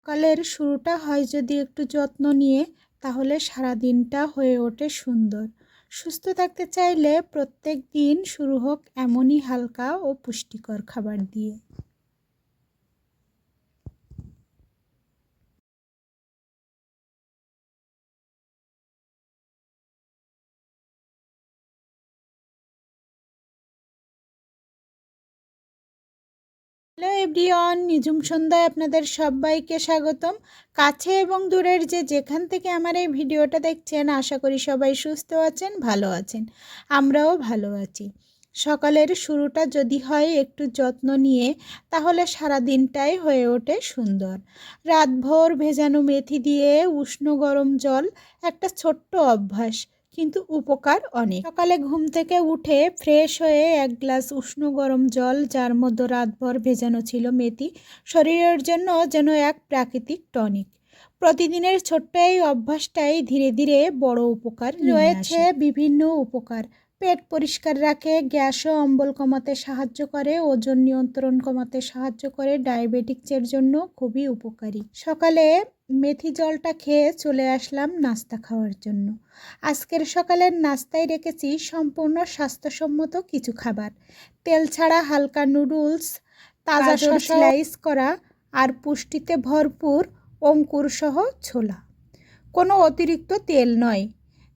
সকালের শুরুটা হয় যদি একটু যত্ন নিয়ে, তাহলে সারা দিনটা হয়ে ওঠে সুন্দর। সুস্থ থাকতে চাইলে প্রত্যেক দিন শুরু হোক এমনই হালকা ও পুষ্টিকর খাবার দিয়ে। হ্যালো এভরিওয়ান, নিজুম সন্ধ্যায় আপনাদের সবাইকে স্বাগতম। কাছে এবং দূরের যেখান থেকে আমার এই ভিডিওটা দেখছেন, আশা করি সবাই সুস্থ আছেন, ভালো আছেন। আমরাও ভালো আছি। সকালের শুরুটা যদি হয় একটু যত্ন নিয়ে, তাহলে সারা দিনটাই হয়ে ওঠে সুন্দর। রাতভর ভেজানো মেথি দিয়ে উষ্ণ গরম জল একটা ছোট্ট অভ্যাস, কিন্তু উপকার অনেক। সকালে ঘুম থেকে উঠে ফ্রেশ হয়ে এক গ্লাস উষ্ণ গরম জল, যার মধ্যে রাতভর ভেজানো ছিল মেথি, শরীরের জন্য যেন এক প্রাকৃতিক টনিক। প্রতিদিনের ছোট্ট এই অভ্যাসটাই ধীরে ধীরে বড় উপকার রয়েছে। বিভিন্ন উপকার: পেট পরিষ্কার রাখে, গ্যাস ও অম্বল কমাতে সাহায্য করে, ওজন নিয়ন্ত্রণ কমাতে সাহায্য করে, ডায়াবেটিক্সের জন্য খুবই উপকারী। সকালে মেথি জলটা খেয়ে চলে আসলাম নাস্তা খাওয়ার জন্য। আজকের সকালের নাস্তায় রেখেছি সম্পূর্ণ স্বাস্থ্যসম্মত কিছু খাবার। তেল ছাড়া হালকা নুডলস, তাজা স্লাইস করা আর পুষ্টিতে ভরপুর অঙ্কুরসহ ছোলা। কোনো অতিরিক্ত তেল নয়,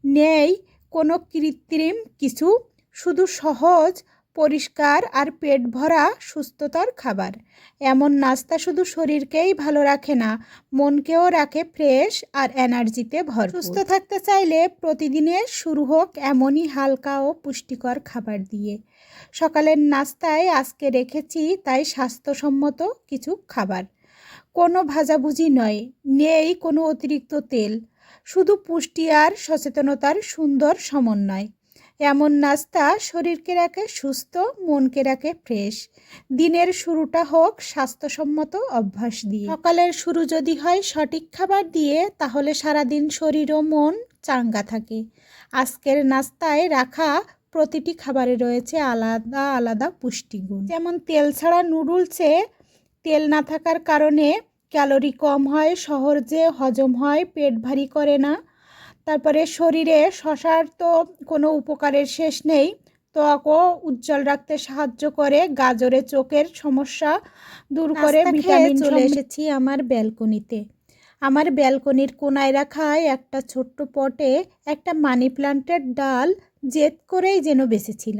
নেই কোনো কৃত্রিম কিছু, শুধু সহজ, পরিষ্কার আর পেট ভরা সুস্থতার খাবার। এমন নাস্তা শুধু শরীরকেই ভালো রাখে না, মনকেও রাখে ফ্রেশ আর এনার্জিতে ভরপুর। সুস্থ থাকতে চাইলে প্রতিদিনের শুরু হোক এমনই হালকা ও পুষ্টিকর খাবার দিয়ে। সকালের নাস্তায় আজকে রেখেছি তাই স্বাস্থ্যসম্মত কিছু খাবার। কোনো ভাজাভুজি নয়, নেই কোনো অতিরিক্ত তেল, শুধু পুষ্টি আর সচেতনতার সুন্দর সমন্বয়। এমন নাস্তা শরীরকে রাখে সুস্থ, মনকে রাখে ফ্রেশ। দিনের শুরুটা হোক স্বাস্থ্যসম্মত অভ্যাস দিয়ে। সকালের শুরু যদি হয় সঠিক খাবার দিয়ে, তাহলে সারাদিন শরীর ও মন চাঙ্গা থাকে। আজকের নাস্তায় রাখা প্রতিটি খাবারে রয়েছে আলাদা আলাদা পুষ্টিগুণ। যেমন তেল ছাড়া নুডলসে তেল না থাকার কারণে ক্যালোরি কম হয়, সহজে হজম হয়, পেট ভারী করে না। তারপরে শরীরে শশার তো কোনো উপকারের শেষ নেই, ত্বকও উজ্জ্বল রাখতে সাহায্য করে, গাজরে চোখের সমস্যা দূর করে, ভিটামিন। চলে এসেছি আমার ব্যালকনিতে। আমার ব্যালকনির কোনায় রাখা একটা ছোট্ট পটে একটা মানি প্ল্যান্টের ডাল জেদ করেই যেন বেঁচেছিল।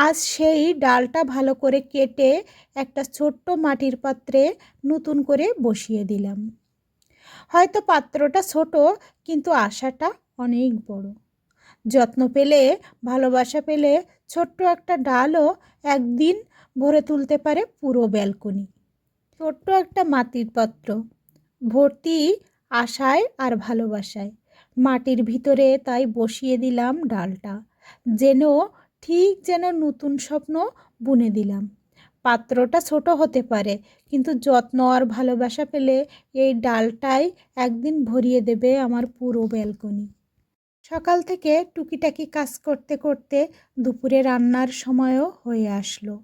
আজ সেই ডালটা ভালো করে কেটে একটা ছোট্ট মাটির পাত্রে নতুন করে বসিয়ে দিলাম। হয়তো পাত্রটা ছোট, কিন্তু আশাটা অনেক বড়। যত্ন পেলে, ভালোবাসা পেলে, ছোট্ট একটা ডালও একদিন ভরে তুলতে পারে পুরো ব্যালকনি। ছোট্ট একটা মাটির পাত্র, ভর্তি আশায় আর ভালোবাসায়। মাটির ভিতরে তাই বসিয়ে দিলাম ডালটা, যেন নতুন স্বপ্ন বুনে দিলাম। পাত্রটা ছোট হতে পারে, কিন্তু যত্ন আর ভালোবাসা পেলে এই ডালটাই একদিন ভরিয়ে দেবে আমার পুরো ব্যালকনি। সকাল থেকে টুকিটাকি কাজ করতে করতে দুপুরে রান্নার সময়ও হয়ে আসলো।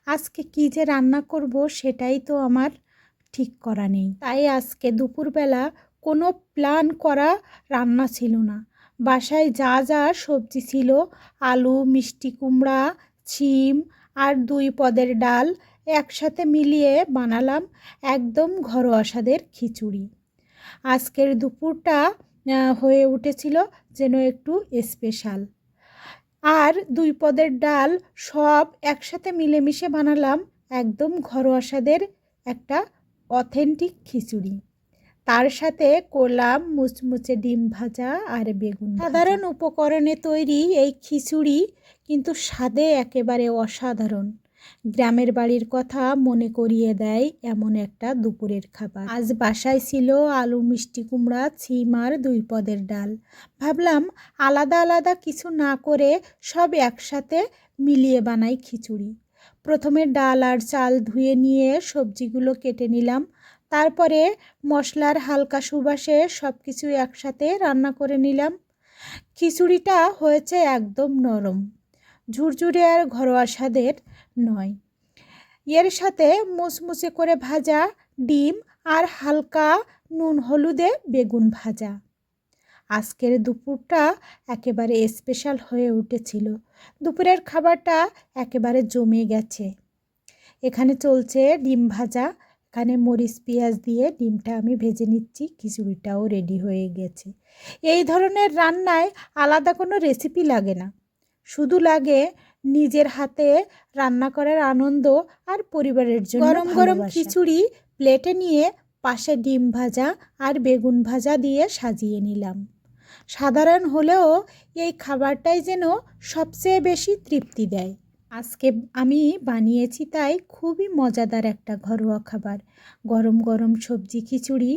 আজকে কী যে রান্না করব সেটাই তো আমার ঠিক করা নেই। তাই আজকে দুপুরবেলা কোনো প্ল্যান করা রান্না ছিল না। বাসায় যা যা সবজি ছিল, আলু, মিষ্টি কুমড়া, শিম আর 2 পদের ডাল একসাথে মিলিয়ে বানালাম একদম ঘরোয়া স্বাদের খিচুড়ি। আজকের দুপুরটা হয়ে উঠেছিল যেন একটু স্পেশাল। আর 2 পদের ডাল সব একসাথে মিলেমিশে বানালাম একদম ঘরোয়া স্বাদের একটা অথেন্টিক খিচুড়ি। তার সাথে করলাম মুচমুচে ডিম ভাজা আর বেগুন। সাধারণ উপকরণে তৈরি এই খিচুড়ি কিন্তু স্বাদে একেবারে অসাধারণ। গ্রামের বাড়ির কথা মনে করিয়ে দেয় এমন একটা দুপুরের খাবার। আজ বাসায় ছিল আলু, মিষ্টি কুমড়া, শিম আর 2 পদের ডাল। ভাবলাম আলাদা আলাদা কিছু না করে সব একসাথে মিলিয়ে বানাই খিচুড়ি। প্রথমে ডাল আর চাল ধুয়ে নিয়ে সবজিগুলো কেটে নিলাম। তারপরে মশলার হালকা সুবাসে সব কিছু একসাথে রান্না করে নিলাম। খিচুড়িটা হয়েছে একদম নরম, ঝুরঝুরে আর ঘরোয়া স্বাদের নয়। এর সাথে মুচমুচে করে ভাজা ডিম আর হালকা নুন হলুদে বেগুন ভাজা। আজকের দুপুরটা একেবারে স্পেশাল হয়ে উঠেছিল। দুপুরের খাবারটা একেবারে জমে গেছে। এখানে চলছে ডিম ভাজা। এখানে মরিচ পেঁয়াজ দিয়ে ডিমটা আমি ভেজে নিচ্ছি। খিচুড়িটাও রেডি হয়ে গেছে। এই ধরনের রান্নায় আলাদা কোনো রেসিপি লাগে না, শুধু লাগে নিজের হাতে রান্না করার আনন্দ আর পরিবারের জন্য গরম গরম খিচুড়ি প্লেটে নিয়ে পাশে ডিম ভাজা আর বেগুন ভাজা দিয়ে সাজিয়ে নিলাম। সাধারণ হলেও এই খাবারটাই যেন সবচেয়ে বেশি তৃপ্তি দেয়। আজকে আমি বানিয়েছি তাই খুবই মজাদার একটা ঘরোয়া খাবার। গরম গরম সবজি খিচুড়ি,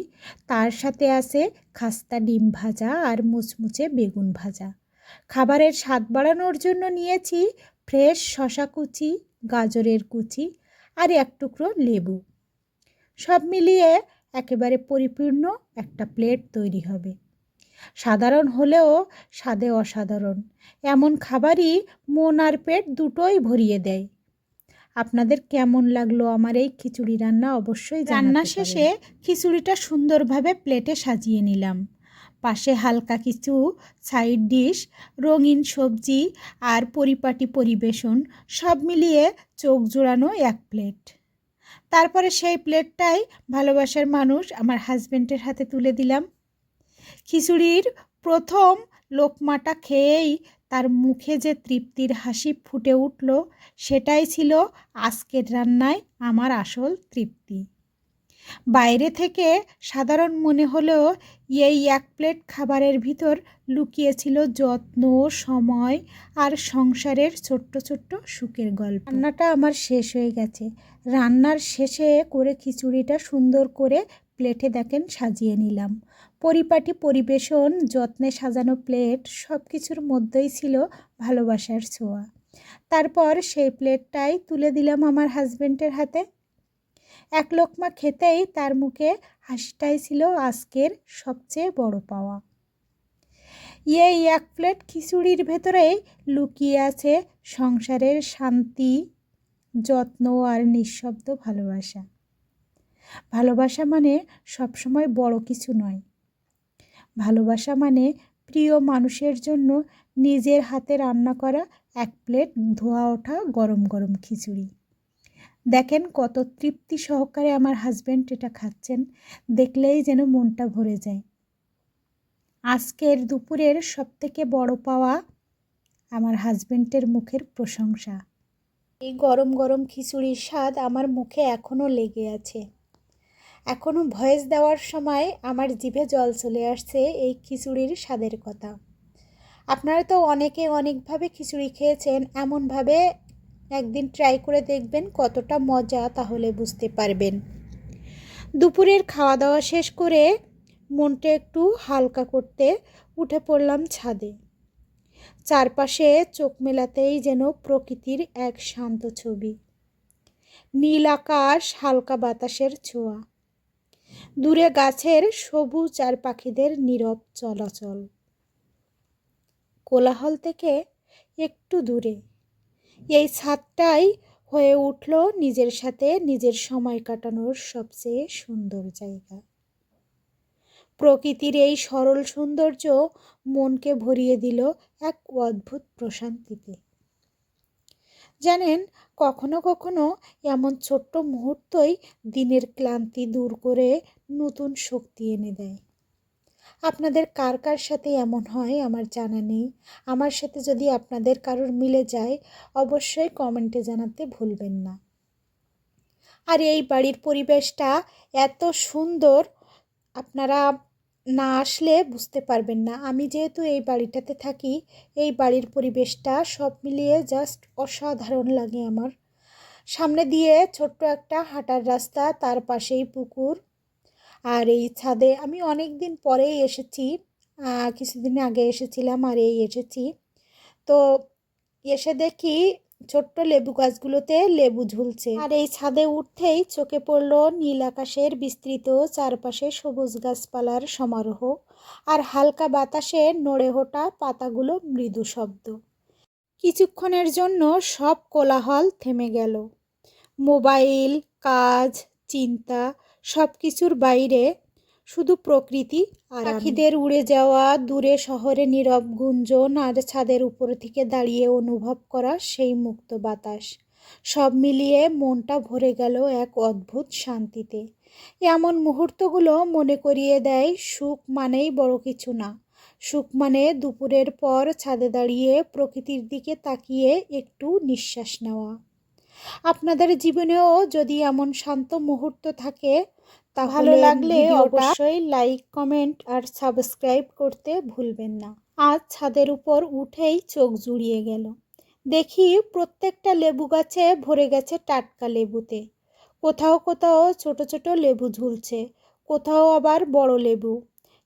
তার সাথে আছে খাস্তা ডিম ভাজা আর মুচমুচে বেগুন ভাজা। খাবারের স্বাদ বাড়ানোর জন্য নিয়েছি ফ্রেশ শসা কুচি, গাজরের কুচি আর এক টুকরো লেবু। সব মিলিয়ে একেবারে পরিপূর্ণ একটা প্লেট তৈরি হবে। সাধারণ হলেও স্বাদে অসাধারণ। এমন খাবারই মন আর পেট দুটোই ভরিয়ে দেয়। আপনাদের কেমন লাগলো আমার এই খিচুড়ি রান্না অবশ্যই জানাতে পারেন। রান্না শেষে খিচুড়িটা সুন্দরভাবে প্লেটে সাজিয়ে নিলাম। পাশে হালকা কিছু সাইড ডিশ, রঙিন সবজি আর পরিপাটি পরিবেশন, সব মিলিয়ে চোখ জোড়ানো এক প্লেট। তারপরে সেই প্লেটটাই ভালোবাসার মানুষ আমার হাজব্যান্ডের হাতে তুলে দিলাম। খিচুড়ির প্রথম লোকমাটা খেয়েই তার মুখে যে তৃপ্তির হাসি ফুটে উঠল, সেটাই ছিল আজকের রান্নায় আমার আসল তৃপ্তি। বাইরে থেকে সাধারণ মনে হলেও এই এক প্লেট খাবারের ভিতর লুকিয়েছিল যত্ন, সময় আর সংসারের ছোট্ট ছোট্ট সুখের গল্প। রান্নাটা আমার শেষ হয়ে গেছে। রান্নার শেষে করে খিচুড়িটা সুন্দর করে প্লেটে দেখেন সাজিয়ে নিলাম। পরিপাটি পরিবেশন, যত্নে সাজানো প্লেট, সব কিছুর মধ্যেই ছিল ভালোবাসার ছোঁয়া। তারপর সেই প্লেটটাই তুলে দিলাম আমার হাজব্যান্ডের হাতে। এক লোকমা খেতেই তার মুখে হাসিটাই ছিল আজকের সবচেয়ে বড় পাওয়া। এই এক প্লেট খিচুড়ির ভেতরেই লুকিয়ে আছে সংসারের শান্তি, যত্ন আর নিঃশব্দ ভালোবাসা। ভালোবাসা মানে সবসময় বড় কিছু নয়। ভালোবাসা মানে প্রিয় মানুষের জন্য নিজের হাতে রান্না করা এক প্লেট ধোয়া ওঠা গরম গরম খিচুড়ি। দেখেন কত তৃপ্তি সহকারে আমার হাজব্যান্ড এটা খাচ্ছেন, দেখলেই যেন মনটা ভরে যায়। আজকের দুপুরের সবথেকে বড় পাওয়া আমার হাজব্যান্ডের মুখের প্রশংসা। এই গরম গরম খিচুড়ির স্বাদ আমার মুখে এখনও লেগে আছে। এখনও ভয়েস দেওয়ার সময় আমার জিভে জল চলে আসছে এই খিচুড়ির স্বাদের কথা। আপনারা তো অনেকে অনেকভাবে খিচুড়ি খেয়েছেন, এমনভাবে একদিন ট্রাই করে দেখবেন কতটা মজা, তাহলে বুঝতে পারবেন। দুপুরের খাওয়া দাওয়া শেষ করে মনটা একটু হালকা করতে উঠে পড়লাম ছাদে। চারপাশে চোখ মেলাতেই যেন প্রকৃতির এক শান্ত ছবি। নীল আকাশ, হালকা বাতাসের ছোঁয়া, দূরে গাছের সবুজ আর পাখিদের নীরব চলাচল। কোলাহল থেকে একটু দূরে এই ছাদটাই হয়ে উঠল নিজের সাথে নিজের সময় কাটানোর সবচেয়ে সুন্দর জায়গা। প্রকৃতির এই সরল সৌন্দর্য মনকে ভরিয়ে দিল এক অদ্ভুত প্রশান্তিতে। জানেন, কখনো কখনো এমন ছোট্ট মুহূর্তই দিনের ক্লান্তি দূর করে নতুন শক্তি এনে দেয়। আপনাদের কার কার সাথে এমন হয় আমার জানা নেই। আমার সাথে যদি আপনাদের কারোর মিলে যায় অবশ্যই কমেন্টে জানাতে ভুলবেন না। আর এই বাড়ির পরিবেশটা এত সুন্দর, আপনারা না আসলে বুঝতে পারবেন না। আমি যেহেতু এই বাড়িটাতে থাকি, এই বাড়ির পরিবেশটা সব মিলিয়ে জাস্ট অসাধারণ লাগে আমার। সামনে দিয়ে ছোট্ট একটা হাঁটার রাস্তা, তার পাশেই পুকুর। আর এই ছাদে আমি অনেক দিন পরেই এসেছি, কিছুদিন আগে এসেছিলাম আর এই এসেছি। তো এসে দেখি ছোট্ট লেবু গাছগুলোতে লেবু ঝুলছে। আর এই ছাদে উঠতেই চোখে পড়ল নীল আকাশের বিস্তৃত চারপাশে সবুজ গাছপালার সমারোহ আর হালকা বাতাসে নড়ে ওঠা পাতাগুলো মৃদু শব্দ। কিছুক্ষণের জন্য সব কোলাহল থেমে গেল। মোবাইল, কাজ, চিন্তা সব কিছুর বাইরে শুধু প্রকৃতি আর পাখিদের উড়ে যাওয়া, দূরে শহরে নীরব গুঞ্জন আর ছাদের উপর থেকে দাঁড়িয়ে অনুভব করা সেই মুক্ত বাতাস, সব মিলিয়ে মনটা ভরে গেল এক অদ্ভুত শান্তিতে। এমন মুহূর্তগুলো মনে করিয়ে দেয় সুখ মানেই বড় কিছু না, সুখ মানে দুপুরের পর ছাদে দাঁড়িয়ে প্রকৃতির দিকে তাকিয়ে একটু নিঃশ্বাস নেওয়া। আপনাদের জীবনেও যদি এমন শান্ত মুহূর্ত থাকে, ভালো লাগলে অবশ্যই লাইক, কমেন্ট আর সাবস্ক্রাইব করতে ভুলবেন না। আজ ছাদের উপর উঠেই চোখ জুড়িয়ে গেল, দেখি প্রত্যেকটা লেবু গাছে ভরে গেছে টাটকা লেবুতে। কোথাও কোথাও ছোট ছোট লেবু ঝুলছে, কোথাও আবার বড় লেবু।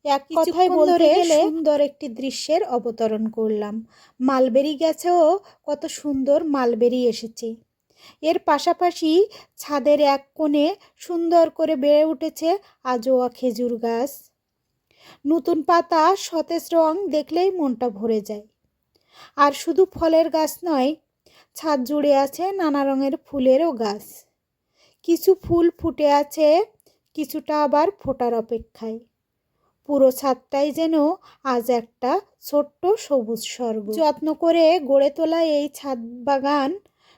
এক কথায় বলতে গেলে সুন্দর একটি দৃশ্যের অবতরণ করলাম। মালবেরি গাছেও কত সুন্দর মালবেরি এসেছে। এর পাশাপাশি ছাদের এক কোণে সুন্দর করে বেড়ে উঠেছে আজোয়া খেজুর গাছ। নতুন পাতা, সতেজ রং দেখলেই মনটা ভরে যায়। আর শুধু ফলের গাছ নয়, ছাদ জুড়ে আছে নানা রঙের ফুলেরও গাছ। কিছু ফুল ফুটে আছে, কিছুটা আবার ফোটার অপেক্ষায়। পুরো ছাদটাই যেন আজ একটা ছোট্ট সবুজ স্বর্গ। যত্ন করে গড়ে তোলা এই ছাদ বাগান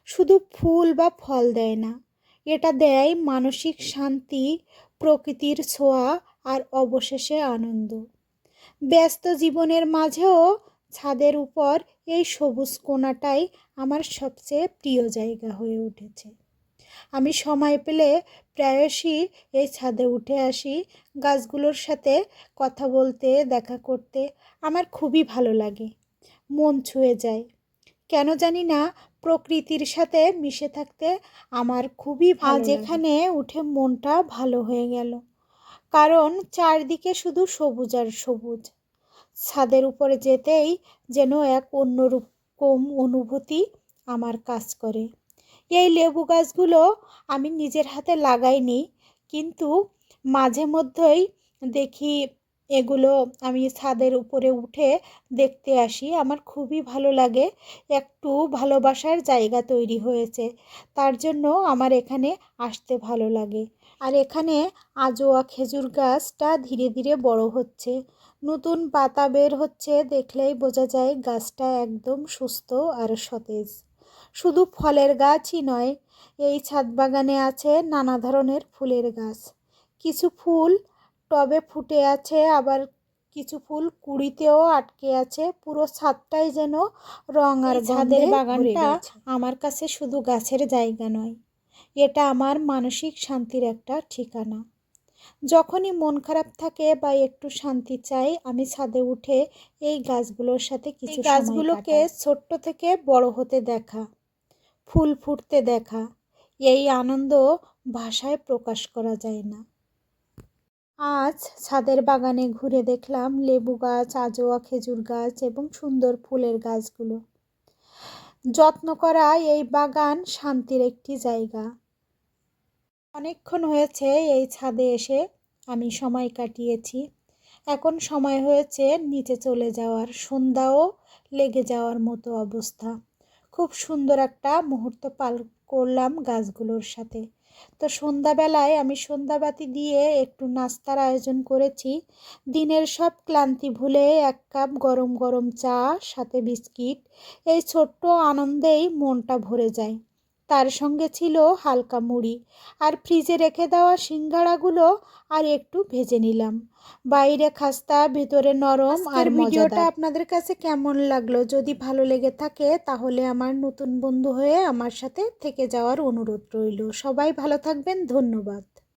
শুধু ফুল বা ফল দেয় না, এটা দেয় মানসিক শান্তি, প্রকৃতির ছোঁয়া আর অবশেষে আনন্দ। ব্যস্ত জীবনের মাঝেও ছাদের উপর এই সবুজ কোণাটাই আমার সবচেয়ে প্রিয় জায়গা হয়ে উঠেছে। আমি সময় পেলে প্রায়শই এই ছাদে উঠে আসি। গাছগুলোর সাথে কথা বলতে, দেখা করতে আমার খুবই ভালো লাগে, মন ছুঁয়ে যায়। কেন জানি না, প্রকৃতির সাথে মিশে থাকতে আমার খুবই ভালো লাগে। আজ এখানে উঠে মনটা ভালো হয়ে গেল, কারণ চারদিকে শুধু সবুজ আর সবুজ। ছাদের উপরে যেতেই যেন এক অন্যরকম অনুভূতি আমার কাজ করে। এই লেবু গাছগুলো আমি নিজের হাতে লাগাইনি, কিন্তু মাঝে মধ্যেই দেখি এগুলো আমি ছাদের উপরে উঠে দেখতে আসি। আমার খুবই ভালো লাগে, একটু ভালোবাসার জায়গা তৈরি হয়েছে, তার জন্য আমার এখানে আসতে ভালো লাগে। আর এখানে আজোয়া খেজুর গাছটা ধীরে ধীরে বড় হচ্ছে, নতুন পাতা বের হচ্ছে, দেখলেই বোঝা যায় গাছটা একদম সুস্থ আর সতেজ। শুধু ফলের গাছই নয়, এই ছাদ বাগানে আছে নানা ধরনের ফুলের গাছ। কিছু ফুল টবে ফুটে আছে, আবার কিছু ফুল কুঁড়িতেও আটকে আছে। পুরো ছাদটাই যেন রং আর ছাদের বাগানটা আমার কাছে শুধু গাছের জায়গা নয়, এটা আমার মানসিক শান্তির একটা ঠিকানা। যখনই মন খারাপ থাকে বা একটু শান্তি চাই, আমি ছাদে উঠে এই গাছগুলোর সাথে কিছু গাছগুলোকে ছোট্ট থেকে বড় হতে দেখা, ফুল ফুটতে দেখা, এই আনন্দ ভাষায় প্রকাশ করা যায় না। আজ ছাদের বাগানে ঘুরে দেখলাম লেবু গাছ, আজোয়া খেজুর গাছ এবং সুন্দর ফুলের গাছগুলো। যত্ন করা এই বাগান শান্তির একটি জায়গা। অনেকক্ষণ হয়েছে এই ছাদে এসে আমি সময় কাটিয়েছি, এখন সময় হয়েছে নিচে চলে যাওয়ার। সন্ধ্যাও লেগে যাওয়ার মতো অবস্থা। খুব সুন্দর একটা মুহূর্ত পার করলাম গাছগুলোর সাথে। তো সন্ধ্যাবেলায় আমি সন্ধ্যাবাতি দিয়ে একটু নাস্তার আয়োজন করেছি। দিনের সব ক্লান্তি ভুলে এক কাপ গরম গরম চা, সাথে বিস্কিট, এই ছোট্ট আনন্দেই মনটা ভরে যায়। তার সঙ্গে ছিল হালকা মুড়ি, আর ফ্রিজে রেখে দেওয়া সিঙ্গাড়াগুলো আর একটু ভেজে নিলাম। বাইরে খাস্তা, ভিতরে নরম আর মজাদার। ভিডিওটা আপনাদের কাছে কেমন লাগলো? যদি ভালো লেগে থাকে তাহলে আমার নতুন বন্ধু হয়ে আমার সাথে থেকে যাওয়ার অনুরোধ রইল। সবাই ভালো থাকবেন, ধন্যবাদ।